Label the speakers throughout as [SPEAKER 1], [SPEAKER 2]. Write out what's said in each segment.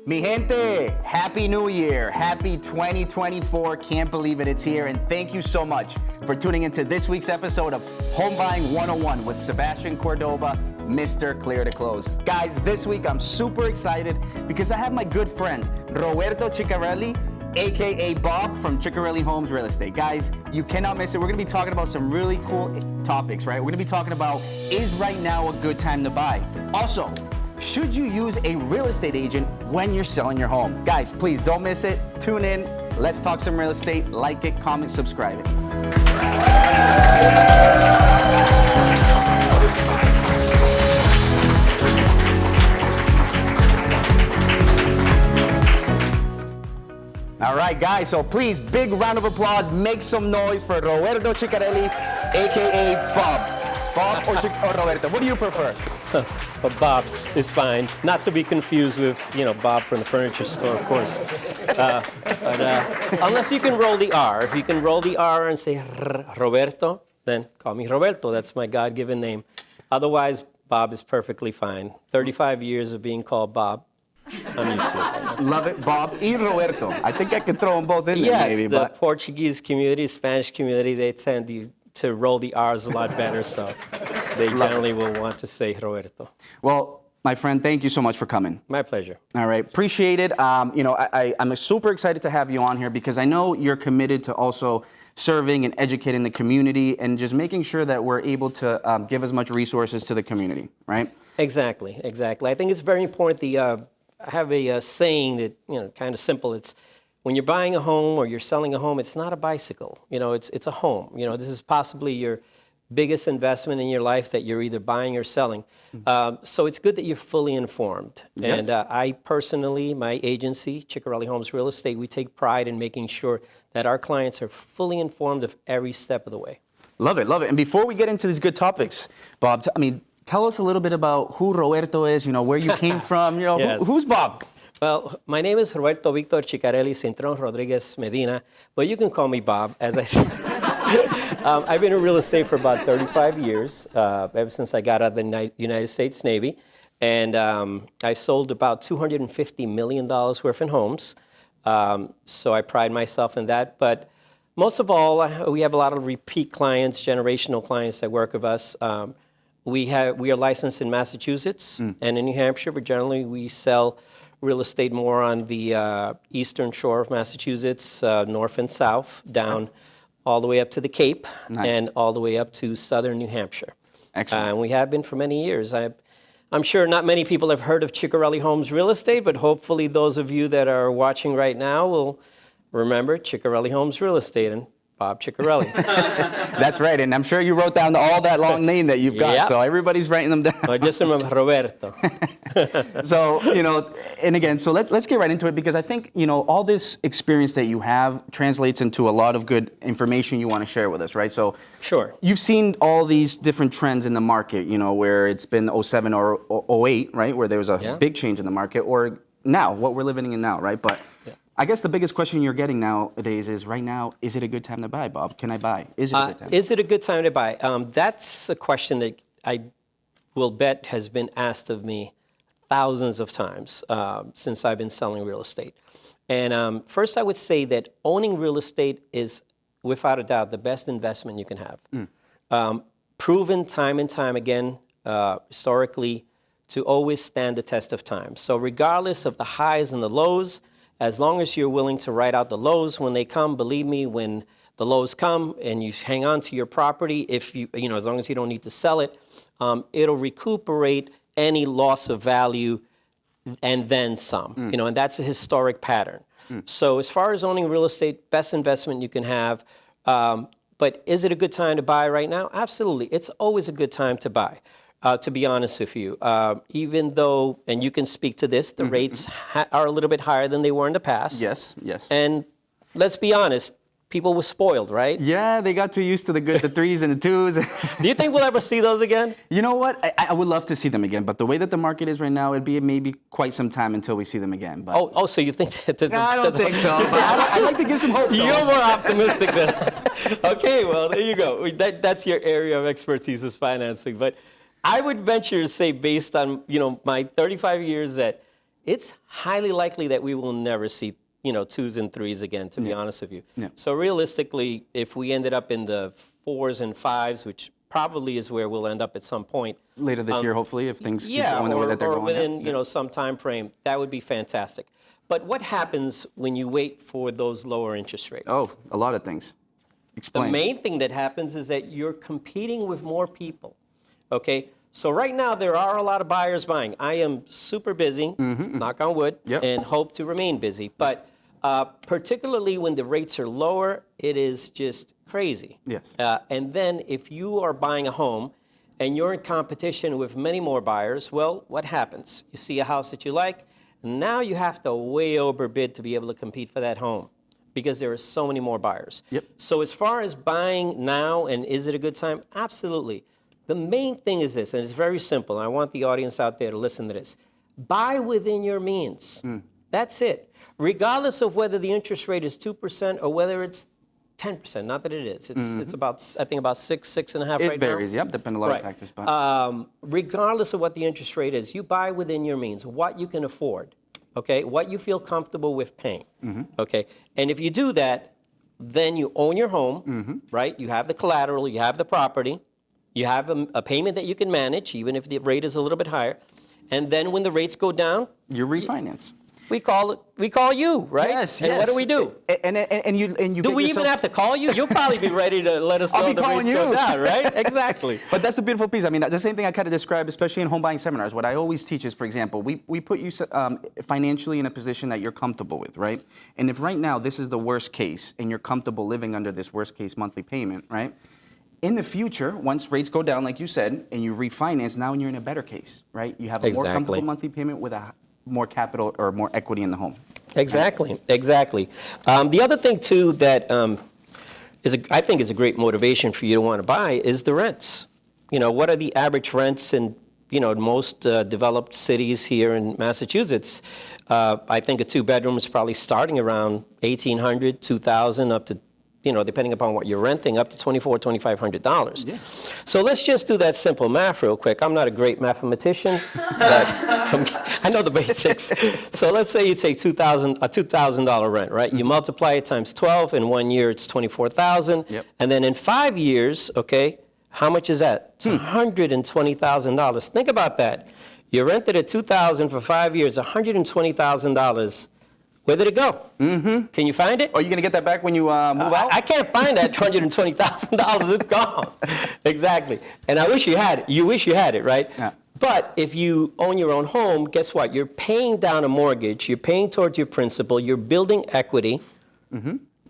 [SPEAKER 1] Mi gente, Happy New Year. Happy 2024. Can't believe it, it's here. And thank you so much for tuning into this week's episode of Homebuying 101 with Sebastian Cordoba, Mr. Clear to Close. Guys, this week I'm super excited because I have my good friend, Roberto Ciccarelli, AKA Bob from Ciccarelli Homes Real Estate. Guys, you cannot miss it. We're gonna be talking about some really cool topics, right? We're gonna be talking about, is right now a good time to buy? Also, should you use a real estate agent when you're selling your home? Guys, please don't miss it. Tune in. Let's talk some real estate. Like it, comment, subscribe it. All right, guys, so please, big round of applause. Make some noise for Roberto Ciccarelli, AKA Bob. Bob or Roberto, what do you prefer?
[SPEAKER 2] But Bob is fine. Not to be confused with, Bob from the furniture store, of course. But unless you can roll the R. If you can roll the R and say Roberto, then call me Roberto. That's my God-given name. Otherwise, Bob is perfectly fine. 35 years of being called Bob. I'm used to it.
[SPEAKER 1] Love it, Bob y Roberto. I think I could throw them both in there,
[SPEAKER 2] yes,
[SPEAKER 1] maybe.
[SPEAKER 2] The Portuguese community, Spanish community, they tend to roll the R's a lot better, so they generally will want to say Roberto.
[SPEAKER 1] Well, my friend, thank you so much for coming.
[SPEAKER 2] My pleasure.
[SPEAKER 1] All right, appreciate it. I'm super excited to have you on here because I know you're committed to also serving and educating the community and just making sure that we're able to give as much resources to the community, right?
[SPEAKER 2] Exactly. I think it's very important. I have a saying that, kind of simple. It's when you're buying a home or you're selling a home, it's not a bicycle. It's a home. This is possibly your biggest investment in your life that you're either buying or selling. So it's good that you're fully informed. Yes. And I personally, my agency, Ciccarelli Homes Real Estate, we take pride in making sure that our clients are fully informed of every step of the way.
[SPEAKER 1] Love it. And before we get into these good topics, Bob, tell us a little bit about who Roberto is, where you came from,
[SPEAKER 2] Yes.
[SPEAKER 1] Who's Bob?
[SPEAKER 2] Well, my name is Roberto Victor Ciccarelli Cintron Rodriguez Medina, but you can call me Bob, as I said. I've been in real estate for about 35 years, ever since I got out of the United States Navy. And I sold about $250 million worth in homes. So I pride myself in that. But most of all, we have a lot of repeat clients, generational clients that work with us. We are licensed in Massachusetts and in New Hampshire, but generally we sell real estate more on the eastern shore of Massachusetts, north and south, down all the way up to the Cape, nice. And all the way up to southern New Hampshire.
[SPEAKER 1] Excellent.
[SPEAKER 2] And we have been for many years. I'm sure not many people have heard of Ciccarelli Homes Real Estate, but hopefully those of you that are watching right now will remember Ciccarelli Homes Real Estate and Bob Ciccarelli.
[SPEAKER 1] That's right, and I'm sure you wrote down all that long name that you've got, yep. So everybody's writing them down.
[SPEAKER 2] I just remember Roberto.
[SPEAKER 1] So, and again, so let's get right into it because I think, all this experience that you have translates into a lot of good information you want to share with us, right? So
[SPEAKER 2] sure.
[SPEAKER 1] You've seen all these different trends in the market, where it's been 07 or 08, right, where there was a big change in the market, or now, what we're living in now, right? But I guess the biggest question you're getting nowadays is, right now, is it a good time to buy, Bob? Can I buy? Is it a good time?
[SPEAKER 2] Is it a good time to buy? That's a question that I will bet has been asked of me thousands of times since I've been selling real estate. And first, I would say that owning real estate is, without a doubt, the best investment you can have. Proven time and time again, historically, to always stand the test of time. So regardless of the highs and the lows, as long as you're willing to ride out the lows when they come, believe me, when the lows come and you hang on to your property, if as long as you don't need to sell it, it'll recuperate any loss of value and then some. And that's a historic pattern. So as far as owning real estate, best investment you can have. But is it a good time to buy right now? Absolutely. It's always a good time to buy. To be honest with you, even though, and you can speak to this, the rates are a little bit higher than they were in the past.
[SPEAKER 1] Yes.
[SPEAKER 2] And let's be honest, people were spoiled, right?
[SPEAKER 1] Yeah, they got too used to the 3s and the 2s.
[SPEAKER 2] Do you think we'll ever see those again?
[SPEAKER 1] You know what? I would love to see them again, but the way that the market is right now, it'd be maybe quite some time until we see them again. But
[SPEAKER 2] so you think that there's
[SPEAKER 1] I don't think so. I'd like to give some hope.
[SPEAKER 2] You're more optimistic than. Okay, well, there you go. That's your area of expertise is financing, but I would venture to say, based on my 35 years, that it's highly likely that we will never see, 2s and 3s again, to be honest with you.
[SPEAKER 1] Yeah.
[SPEAKER 2] So realistically, if we ended up in the 4s and 5s, which probably is where we'll end up at some point.
[SPEAKER 1] Later this year, hopefully, if things keep
[SPEAKER 2] Yeah,
[SPEAKER 1] going the way that they're
[SPEAKER 2] or
[SPEAKER 1] going.
[SPEAKER 2] within, some time frame, that would be fantastic. But what happens when you wait for those lower interest rates?
[SPEAKER 1] Oh, a lot of things. Explain.
[SPEAKER 2] The main thing that happens is that you're competing with more people, okay? So right now, there are a lot of buyers buying. I am super busy, knock on wood, and hope to remain busy. But particularly when the rates are lower, it is just crazy.
[SPEAKER 1] Yes.
[SPEAKER 2] And then if you are buying a home and you're in competition with many more buyers, well, what happens? You see a house that you like, now you have to way overbid to be able to compete for that home because there are so many more buyers.
[SPEAKER 1] Yep.
[SPEAKER 2] So as far as buying now and is it a good time? Absolutely. The main thing is this, and it's very simple, and I want the audience out there to listen to this. Buy within your means. That's it. Regardless of whether the interest rate is 2% or whether it's 10%, not that it is. It's about, I think, about 6.5 right now.
[SPEAKER 1] It varies, depending on a lot of factors. But
[SPEAKER 2] regardless of what the interest rate is, you buy within your means, what you can afford, okay? What you feel comfortable with paying, okay? And if you do that, then you own your home, right? You have the collateral, you have the property, you have a payment that you can manage, even if the rate is a little bit higher. And then when the rates go down,
[SPEAKER 1] you refinance.
[SPEAKER 2] We call you, right?
[SPEAKER 1] Yes,
[SPEAKER 2] and what do we do?
[SPEAKER 1] And you
[SPEAKER 2] do we even have to call you? You'll probably be ready to let us know the rates go down, right? Exactly.
[SPEAKER 1] But that's the beautiful piece. I mean, the same thing I kind of describe, especially in home buying seminars. What I always teach is, for example, we put you financially in a position that you're comfortable with, right? And if right now this is the worst case and you're comfortable living under this worst case monthly payment, right? In the future, once rates go down, like you said, and you refinance, now you're in a better case, right? You have a more comfortable monthly payment with a more capital or more equity in the home.
[SPEAKER 2] Exactly, exactly. The other thing, too, that I think is a great motivation for you to want to buy is the rents. What are the average rents in, most developed cities here in Massachusetts? I think a two-bedroom is probably starting around $1,800, $2,000, up to, depending upon what you're renting, up to $2,400, $2,500. Yeah. So let's just do that simple math real quick. I'm not a great mathematician, but I know the basics. So let's say you take a $2,000 rent, right? You multiply it times 12. In 1 year, it's $24,000.
[SPEAKER 1] Yep.
[SPEAKER 2] And then in 5 years, okay, how much is that? It's $120,000. Think about that. You rented at $2,000 for 5 years, $120,000. Where did it go? Can you find it?
[SPEAKER 1] Are you going to get that back when you move out?
[SPEAKER 2] I can't find that $120,000. It's gone. Exactly. And I wish you had it. You wish you had it, right?
[SPEAKER 1] Yeah.
[SPEAKER 2] But if you own your own home, guess what? You're paying down a mortgage. You're paying towards your principal. You're building equity.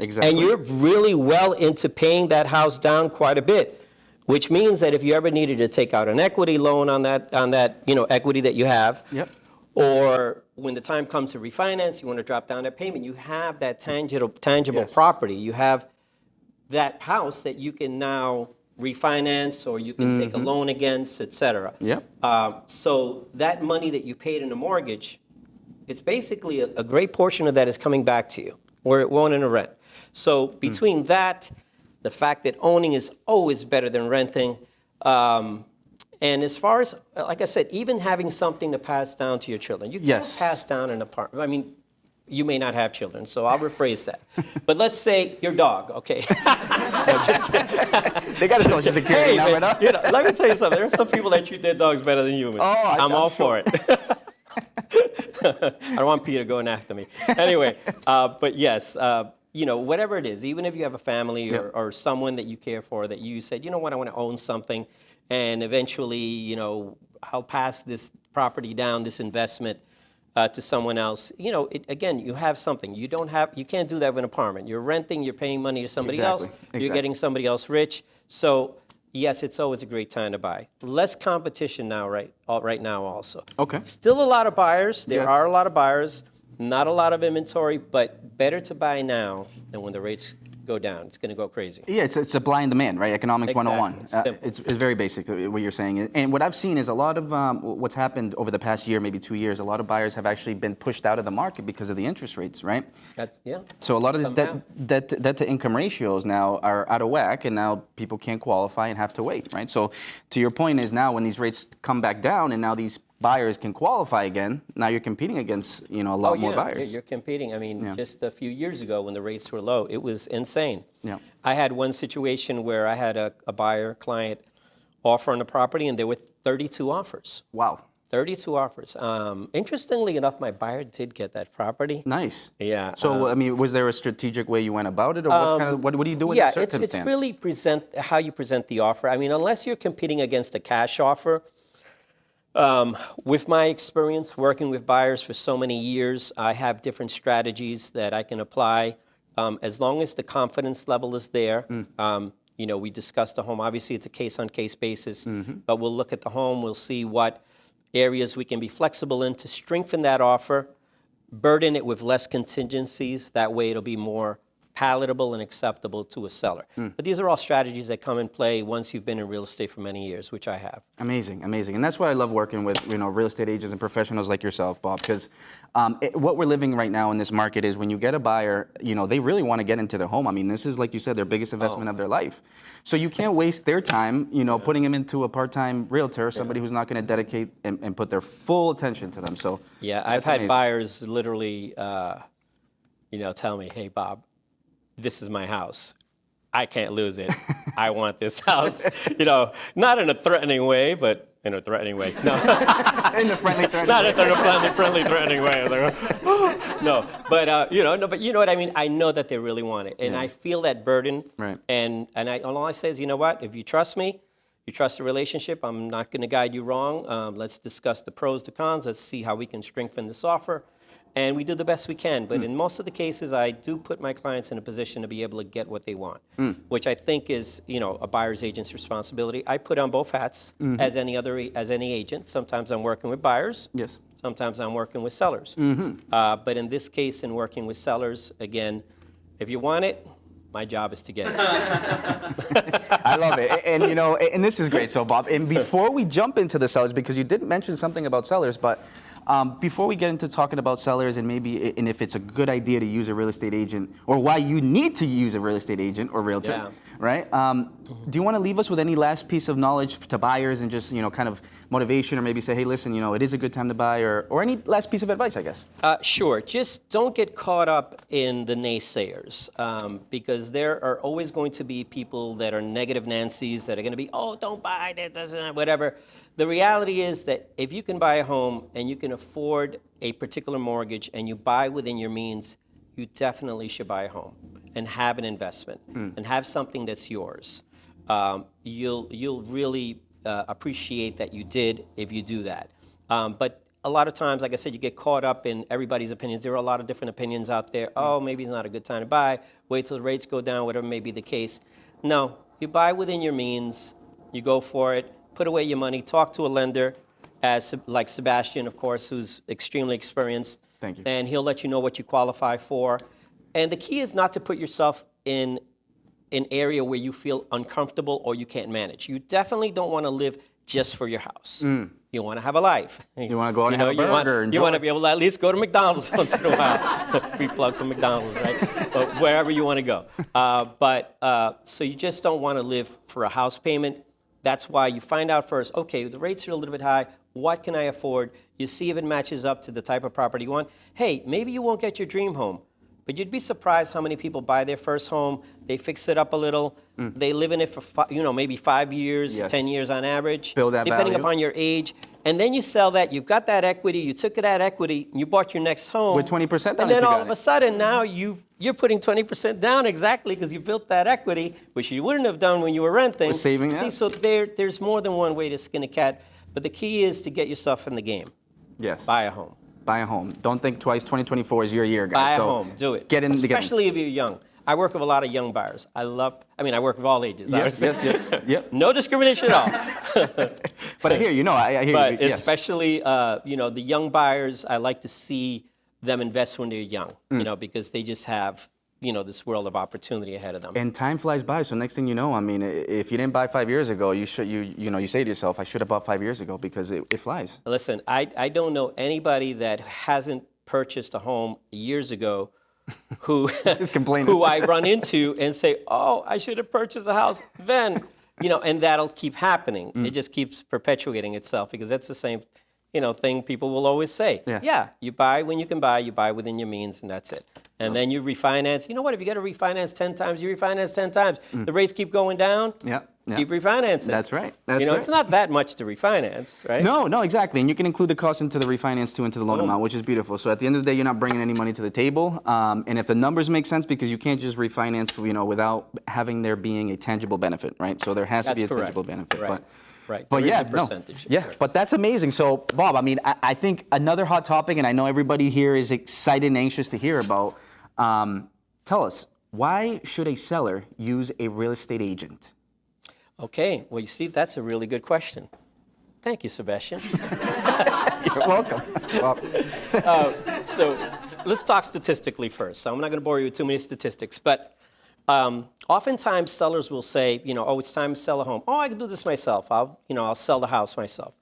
[SPEAKER 1] Exactly.
[SPEAKER 2] And you're really well into paying that house down quite a bit, which means that if you ever needed to take out an equity loan on that equity that you have, or when the time comes to refinance, you want to drop down that payment, you have that tangible property. You have that house that you can now refinance or you can take a loan against, et cetera. So that money that you paid in a mortgage, it's basically a great portion of that is coming back to you, where it won't in a rent. So between that, the fact that owning is always better than renting, and as far as, like I said, even having something to pass down to your children. You can't pass down an apartment. I mean, you may not have children, so I'll rephrase that. But let's say your dog, okay.
[SPEAKER 1] They got a social security number, no?
[SPEAKER 2] Let me tell you something. There are some people that treat their dogs better than humans. I'm all for it. I don't want Peter going after me. Anyway, but yes, whatever it is, even if you have a family or someone that you care for, that you said, you know what, I want to own something, and eventually, I'll pass this property down, this investment, to someone else. Again, you have something. You can't do that with an apartment. You're renting, you're paying money to somebody else, you're getting somebody else rich. So yes, it's always a great time to buy. Less competition now, right now also.
[SPEAKER 1] Okay.
[SPEAKER 2] Still a lot of buyers. There are a lot of buyers, not a lot of inventory, but better to buy now than when the rates go down. It's going to go crazy. Yeah,
[SPEAKER 1] it's a supply and demand, right? Economics 101.
[SPEAKER 2] It's
[SPEAKER 1] very basic, what you're saying. And what I've seen is a lot of what's happened over the past year, maybe 2 years, a lot of buyers have actually been pushed out of the market because of the interest rates, right? So a lot of these debt to income ratios now are out of whack, and now people can't qualify and have to wait, right? So to your point is now when these rates come back down and now these buyers can qualify again, now you're competing against, a lot more buyers.
[SPEAKER 2] You're competing. I mean, just a few years ago when the rates were low, it was insane.
[SPEAKER 1] Yeah.
[SPEAKER 2] I had one situation where I had a buyer client offer on the property, and there were 32 offers.
[SPEAKER 1] Wow.
[SPEAKER 2] 32 offers. Interestingly enough, my buyer did get that property.
[SPEAKER 1] Nice.
[SPEAKER 2] Yeah.
[SPEAKER 1] So, was there a strategic way you went about it, or what do you do in that circumstance?
[SPEAKER 2] It's really how you present the offer. I mean, unless you're competing against a cash offer, with my experience working with buyers for so many years, I have different strategies that I can apply. As long as the confidence level is there, we discuss the home. Obviously, it's a case-on-case basis, but we'll look at the home. We'll see what areas we can be flexible in to strengthen that offer, burden it with less contingencies. That way it'll be more palatable and acceptable to a seller. But these are all strategies that come in play once you've been in real estate for many years, which I have.
[SPEAKER 1] Amazing, amazing. And that's why I love working with real estate agents and professionals like yourself, Bob, because what we're living right now in this market is when you get a buyer, they really want to get into their home. I mean, this is, like you said, their biggest investment of their life. So you can't waste their time, putting them into a part-time realtor, somebody who's not going to dedicate and put their full attention to them. So
[SPEAKER 2] yeah, I've had buyers literally, tell me, hey, Bob, this is my house. I can't lose it. I want this house. Not in a threatening way, but in a threatening way. No.
[SPEAKER 1] In the friendly, threatening
[SPEAKER 2] Not
[SPEAKER 1] way.
[SPEAKER 2] in a friendly, threatening way. No, but you know what I mean? I know that they really want it. And I feel that burden.
[SPEAKER 1] Right.
[SPEAKER 2] And all I say is, you know what? If you trust me, you trust the relationship, I'm not going to guide you wrong. Let's discuss the pros, the cons. Let's see how we can strengthen this offer. And we do the best we can. But in most of the cases, I do put my clients in a position to be able to get what they want, which I think is, a buyer's agent's responsibility. I put on both hats as any agent. Sometimes I'm working with buyers.
[SPEAKER 1] Yes.
[SPEAKER 2] Sometimes I'm working with sellers. But in this case, in working with sellers, again, if you want it, my job is to get it.
[SPEAKER 1] I love it. And this is great. So, Bob, and before we jump into the sellers, because you did mention something about sellers, but before we get into talking about sellers and if it's a good idea to use a real estate agent or why you need to use a real estate agent or realtor, right? Do you want to leave us with any last piece of knowledge to buyers and just, kind of motivation or maybe say, hey, listen, it is a good time to buy or any last piece of advice, I guess?
[SPEAKER 2] Sure. Just don't get caught up in the naysayers because there are always going to be people that are negative Nancys that are going to be, oh, don't buy that, whatever. The reality is that if you can buy a home and you can afford a particular mortgage and you buy within your means, you definitely should buy a home and have an investment and have something that's yours. You'll really appreciate that you did if you do that. But a lot of times, like I said, you get caught up in everybody's opinions. There are a lot of different opinions out there. Oh, maybe it's not a good time to buy. Wait till the rates go down, whatever may be the case. No, you buy within your means. You go for it. Put away your money. Talk to a lender, like Sebastian, of course, who's extremely experienced.
[SPEAKER 1] Thank you.
[SPEAKER 2] And he'll let you know what you qualify for. And the key is not to put yourself in an area where you feel uncomfortable or you can't manage. You definitely don't want to live just for your house. You want to have a life.
[SPEAKER 1] You want to go out and have a burger.
[SPEAKER 2] You want to be able to at least go to McDonald's once in a while. Free plug for McDonald's, right? Or wherever you want to go. So you just don't want to live for a house payment. That's why you find out first, okay, the rates are a little bit high. What can I afford? You see if it matches up to the type of property you want. Hey, maybe you won't get your dream home, but you'd be surprised how many people buy their first home, they fix it up a little, they live in it for maybe 5 years, 10 years on average,
[SPEAKER 1] build that
[SPEAKER 2] depending
[SPEAKER 1] value.
[SPEAKER 2] upon your age. And then you sell that, you've got that equity, you took that equity, you bought your next home.
[SPEAKER 1] With 20% down.
[SPEAKER 2] And then all of a sudden now you're putting 20% down exactly because you built that equity, which you wouldn't have done when you were renting.
[SPEAKER 1] We're saving that.
[SPEAKER 2] See, so there's more than one way to skin a cat, but the key is to get yourself in the game.
[SPEAKER 1] Yes.
[SPEAKER 2] Buy a home.
[SPEAKER 1] Buy a home. Don't think twice. 2024 is your year, guys.
[SPEAKER 2] Buy a home. Do it.
[SPEAKER 1] Get in.
[SPEAKER 2] Especially if you're young. I work with a lot of young buyers. I work with all ages.
[SPEAKER 1] Yes.
[SPEAKER 2] No discrimination at all.
[SPEAKER 1] But I hear you. No, I hear you.
[SPEAKER 2] But especially, the young buyers, I like to see them invest when they're young, because they just have, this world of opportunity ahead of them.
[SPEAKER 1] And time flies by. So next thing you know, I mean, if you didn't buy 5 years ago, you say to yourself, I should have bought 5 years ago because it flies.
[SPEAKER 2] Listen, I don't know anybody that hasn't purchased a home years ago who I run into and say, oh, I should have purchased a house then, and that'll keep happening. It just keeps perpetuating itself because that's the same thing people will always say. Yeah, you buy when you can buy, you buy within your means, and that's it. And then you refinance. You know what? If you got to refinance 10 times, you refinance 10 times. The rates keep going down. Keep refinancing.
[SPEAKER 1] That's right.
[SPEAKER 2] It's not that much to refinance, right?
[SPEAKER 1] No, exactly. And you can include the cost into the refinance too, into the loan amount, which is beautiful. So at the end of the day, you're not bringing any money to the table. And if the numbers make sense, because you can't just refinance, without having there being a tangible benefit, right? So there has to be a tangible benefit.
[SPEAKER 2] Right.
[SPEAKER 1] But
[SPEAKER 2] there
[SPEAKER 1] yeah,
[SPEAKER 2] is a percentage.
[SPEAKER 1] But that's amazing. So Bob, I think another hot topic, and I know everybody here is excited and anxious to hear about. Tell us, why should a seller use a real estate agent?
[SPEAKER 2] Okay, well, you see, that's a really good question. Thank you, Sebastian.
[SPEAKER 1] You're welcome.
[SPEAKER 2] So let's talk statistically first. So I'm not going to bore you with too many statistics, but oftentimes sellers will say, it's time to sell a home. Oh, I can do this myself. I'll sell the house myself.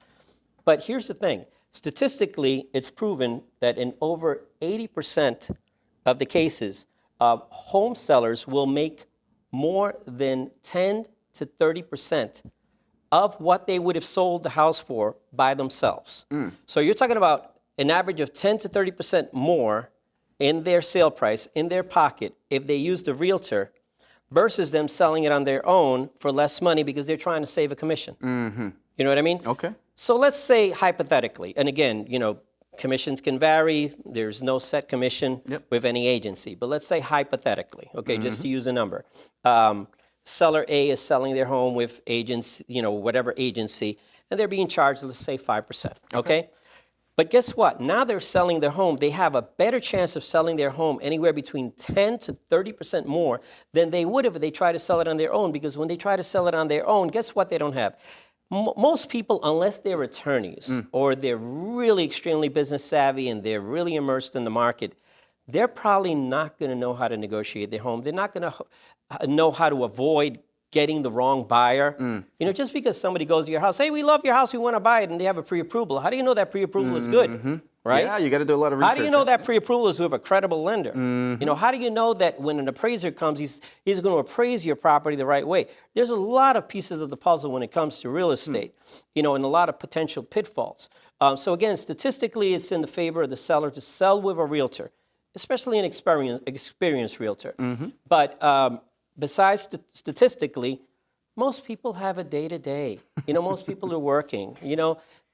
[SPEAKER 2] But here's the thing. Statistically, it's proven that in over 80% of the cases, home sellers will make more than 10 to 30% of what they would have sold the house for by themselves. So you're talking about an average of 10 to 30% more in their sale price, in their pocket, if they used a realtor, versus them selling it on their own for less money because they're trying to save a commission. You know what I mean?
[SPEAKER 1] Okay.
[SPEAKER 2] So let's say hypothetically, and again, commissions can vary. There's no set commission with any agency. But let's say hypothetically, okay, just to use a number. Seller A is selling their home with agents, whatever agency, and they're being charged, let's say 5%, okay? But guess what? Now they're selling their home. They have a better chance of selling their home anywhere between 10 to 30% more than they would have if they tried to sell it on their own, because when they try to sell it on their own, guess what they don't have? Most people, unless they're attorneys or they're really extremely business savvy and they're really immersed in the market, they're probably not going to know how to negotiate their home. They're not going to know how to avoid getting the wrong buyer. Just because somebody goes to your house, hey, we love your house, we want to buy it, and they have a pre-approval. How do you know that pre-approval is good? Right?
[SPEAKER 1] Yeah, you got to do a lot of research.
[SPEAKER 2] How do you know that pre-approval is with a credible lender? How do you know that when an appraiser comes, he's going to appraise your property the right way? There's a lot of pieces of the puzzle when it comes to real estate, and a lot of potential pitfalls. So again, statistically, it's in the favor of the seller to sell with a realtor, especially an experienced realtor. But besides statistically, most people have a day-to-day. Most people are working.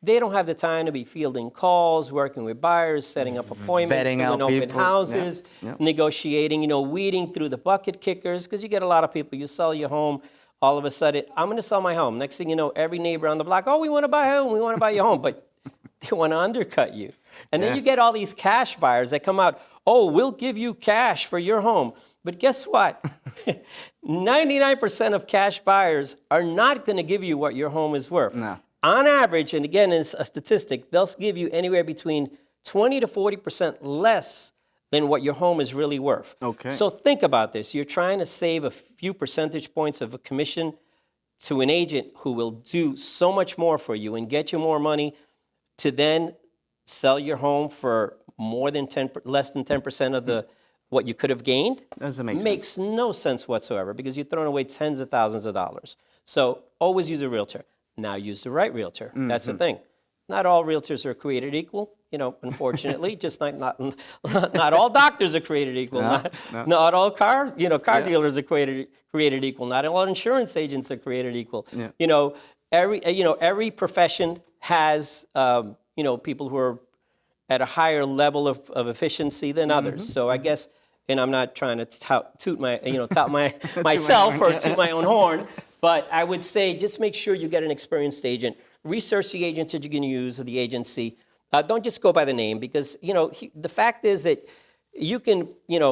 [SPEAKER 2] They don't have the time to be fielding calls, working with buyers, setting up appointments,
[SPEAKER 1] Vetting out
[SPEAKER 2] open
[SPEAKER 1] people.
[SPEAKER 2] houses, negotiating, weeding through the bucket kickers, because you get a lot of people. You sell your home, all of a sudden, I'm going to sell my home. Next thing you know, every neighbor on the block, oh, we want to buy a home, we want to buy your home, but they want to undercut you. And then you get all these cash buyers that come out, oh, we'll give you cash for your home. But guess what? 99% of cash buyers are not going to give you what your home is worth.
[SPEAKER 1] No.
[SPEAKER 2] On average, and again, it's a statistic, they'll give you anywhere between 20 to 40% less than what your home is really worth.
[SPEAKER 1] Okay.
[SPEAKER 2] So think about this. You're trying to save a few percentage points of a commission to an agent who will do so much more for you and get you more money to then sell your home for less than 10% of what you could have gained.
[SPEAKER 1] Doesn't make sense.
[SPEAKER 2] Makes no sense whatsoever, because you're throwing away tens of thousands of dollars. So always use a realtor. Now use the right realtor. That's the thing. Not all realtors are created equal, unfortunately. Just not all doctors are created equal. Not all car dealers are created equal. Not all insurance agents are created equal. Every profession has people who are at a higher level of efficiency than others. So I guess, and I'm not trying to toot myself or toot my own horn, but I would say just make sure you get an experienced agent. Research the agent that you're going to use or the agency. Don't just go by the name, because the fact is that you can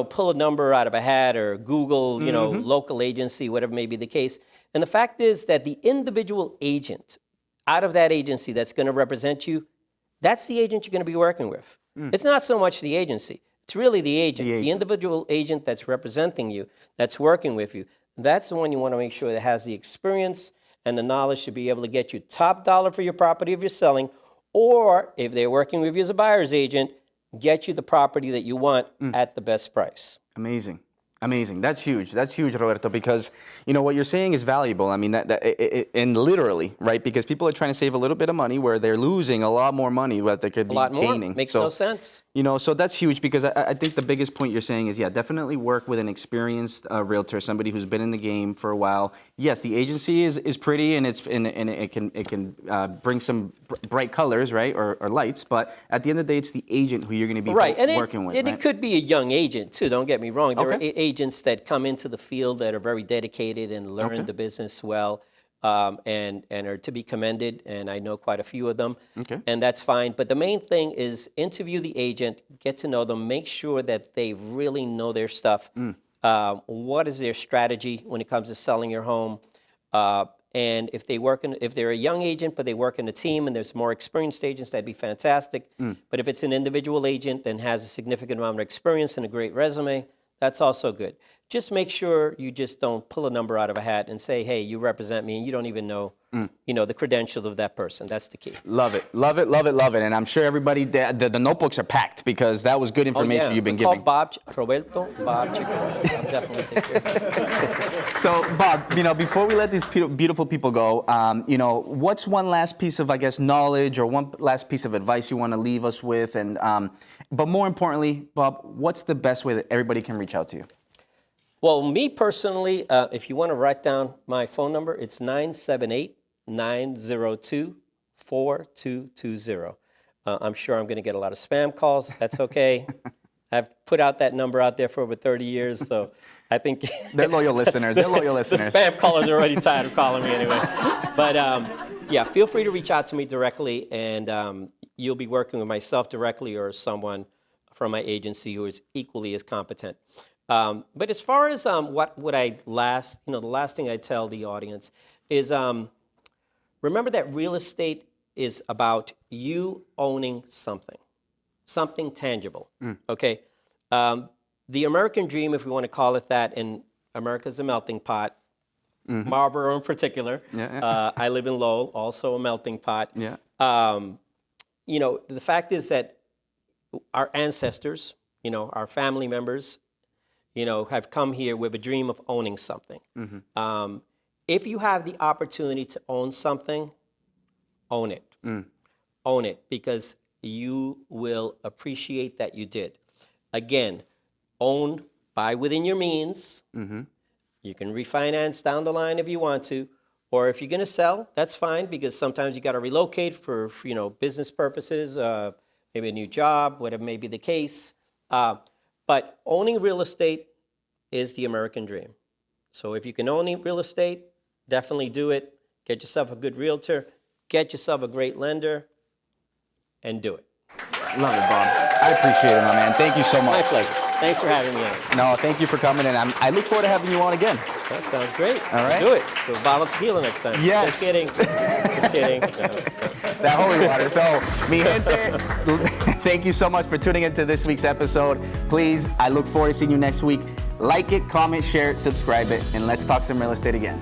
[SPEAKER 2] pull a number out of a hat or Google local agency, whatever may be the case. And the fact is that the individual agent out of that agency that's going to represent you, that's the agent you're going to be working with. It's not so much the agency. It's really the agent, the individual agent that's representing you, that's working with you. That's the one you want to make sure that has the experience and the knowledge to be able to get you top dollar for your property if you're selling, or if they're working with you as a buyer's agent, get you the property that you want at the best price.
[SPEAKER 1] Amazing. Amazing. That's huge. That's huge, Roberto, because, you know, what you're saying is valuable. I mean, and literally, right? Because people are trying to save a little bit of money where they're losing a lot more money what they could be gaining.
[SPEAKER 2] Makes no sense.
[SPEAKER 1] You know, so that's huge because I think the biggest point you're saying is, yeah, definitely work with an experienced realtor, somebody who's been in the game for a while. Yes, the agency is pretty and it can bring some bright colors, right, or lights. But at the end of the day, it's the agent who you're going to be working with.
[SPEAKER 2] And
[SPEAKER 1] right?
[SPEAKER 2] it could be a young agent too. Don't get me wrong. There
[SPEAKER 1] Okay.
[SPEAKER 2] are agents that come into the field that are very dedicated and learn the business well, and are to be commended. And I know quite a few of them, and that's fine. But the main thing is interview the agent, get to know them, make sure that they really know their stuff. What is their strategy when it comes to selling your home? And if they're a young agent but they work in a team and there's more experienced agents, that'd be fantastic. But if it's an individual agent and has a significant amount of experience and a great resume, that's also good. Just make sure you just don't pull a number out of a hat and say, hey, you represent me, and you don't even know, you know, the credentials of that person. That's the key.
[SPEAKER 1] Love it, love it, love it, love it. And I'm sure everybody, the notebooks are packed because that was good information you've been giving.
[SPEAKER 2] Roberto, Bob Ciccarelli. I'll definitely take care.
[SPEAKER 1] So, Bob, you know, before we let these beautiful people go, you know, what's one last piece of, I guess, knowledge or one last piece of advice you want to leave us with? And but more importantly, Bob, what's the best way that everybody can reach out to you?
[SPEAKER 2] Well, me personally, if you want to write down my phone number, it's 978-902-4220. I'm sure I'm going to get a lot of spam calls. That's okay. I've put out that number out there for over 30 years, so I think...
[SPEAKER 1] They're loyal listeners. They're loyal listeners.
[SPEAKER 2] The spam callers are already tired of calling me anyway. But yeah, feel free to reach out to me directly, and you'll be working with myself directly or someone from my agency who is equally as competent. But as far as what would I the last thing I tell the audience is remember that real estate is about you owning something tangible, okay? The American dream, if we want to call it that, and America's a melting pot, Marlboro in particular. I live in Lowell, also a melting pot. You know, the fact is that our ancestors, you know, our family members, you know, have come here with a dream of owning something. If you have the opportunity to own something, own it. Own it, because you will appreciate that you did. Again, own, buy within your means. You can refinance down the line if you want to, or if you're going to sell, that's fine, because sometimes you got to relocate for you know, business purposes, maybe a new job, whatever may be the case. But owning real estate is the American dream. So if you can own real estate, definitely do it. Get yourself a good realtor, get yourself a great lender, and do it.
[SPEAKER 1] Love it, Bob. I appreciate it, my man. Thank you so much.
[SPEAKER 2] My pleasure. Thanks for having me on.
[SPEAKER 1] No, thank you for coming in. I look forward to having you on again.
[SPEAKER 2] That sounds great.
[SPEAKER 1] All right.
[SPEAKER 2] Do it. Do a bottle of tequila next time.
[SPEAKER 1] Yes.
[SPEAKER 2] Just kidding. Just kidding. No.
[SPEAKER 1] That holy water. So, mi gente, thank you so much for tuning into this week's episode. Please, I look forward to seeing you next week. Like it, comment, share it, subscribe it, and let's talk some real estate again.